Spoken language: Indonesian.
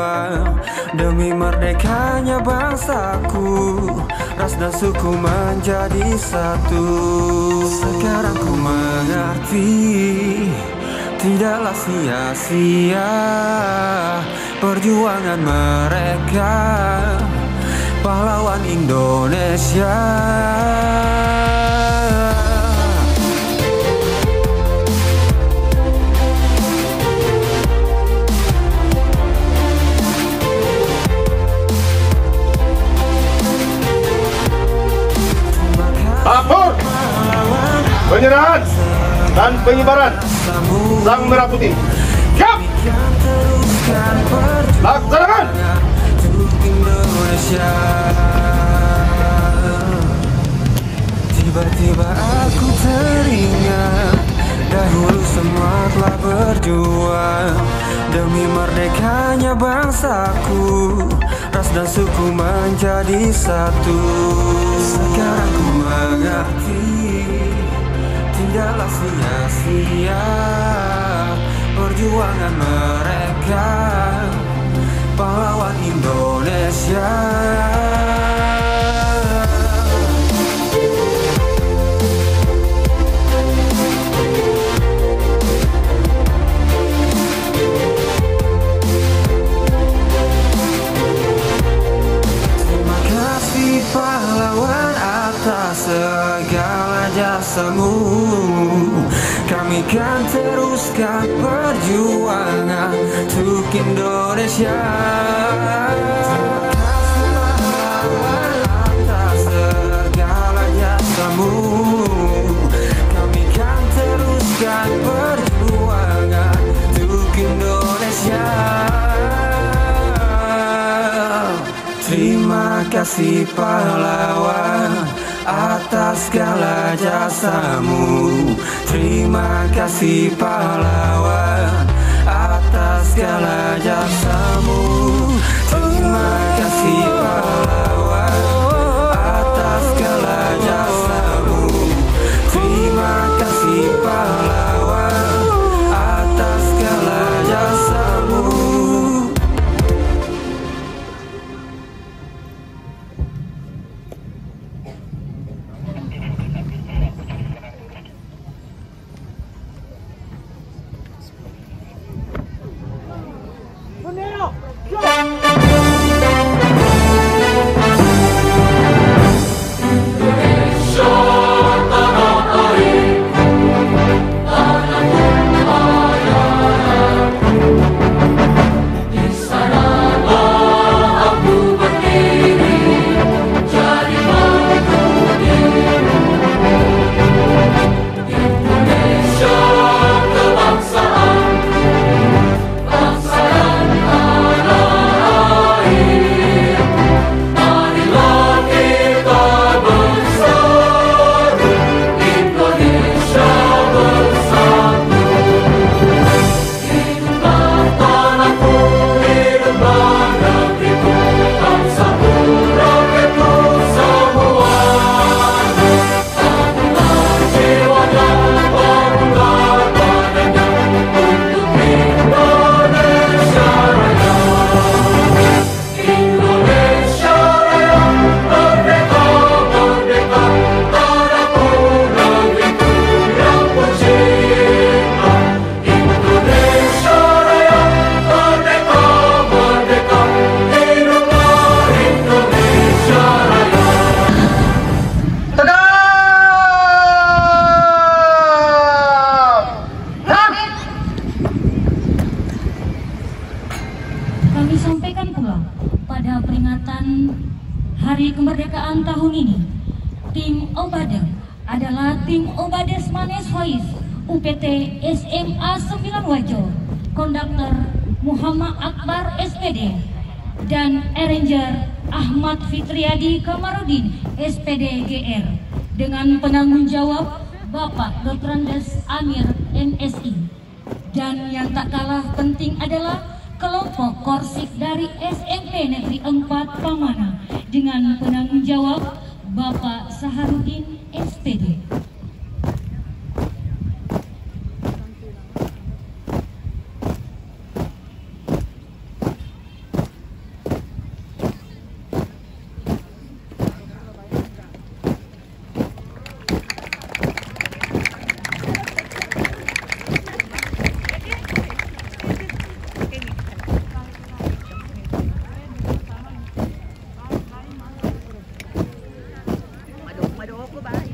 berjuang demi merdekanya bangsaku. Ras dan suku menjadi satu. Sekarang ku mengerti, tidaklah sia-sia perjuangan mereka, pahlawan Indonesia. Lapor penyerahan dan pengibaran Sang Merah Putih. Siap! Laksanakan! Indonesia. Tiba-tiba aku teringat, dahulu semua telah berjuang demi merdekanya bangsaku. Ras dan suku menjadi satu. Sekarang ku mengerti, tidaklah sia-sia perjuangan mereka, pahlawan Indonesia. Terima kasih pahlawan atas segala jasamu. Kami kan teruskan perjuangan untuk Indonesia. Terima kasih pahlawan atas segala jasamu. Kami kan teruskan perjuangan untuk Indonesia. Terima kasih pahlawan atas segala jasamu. Terima kasih pahlawan atas segala jasamu. Terima kasih pahlawan atas segala jasamu. Terima kasih pahlawan atas segala jasamu. Kami sampaikan pula pada peringatan Hari Kemerdekaan tahun ini, tim Obade adalah tim Obades Manes Hois UPT SMA 9 Wajo, konduktor Muhammad Akbar SPD, dan arranger Ahmad Fitriadi Kamarudin SPD GR, dengan penanggung jawab Bapak Dr. Andes Amir MSI. Dan yang tak kalah penting adalah kelompok Korsik dari SMP Negeri 4 Pamana dengan penanggung jawab Bapak Saharudin SPD. bawa ke bahaya.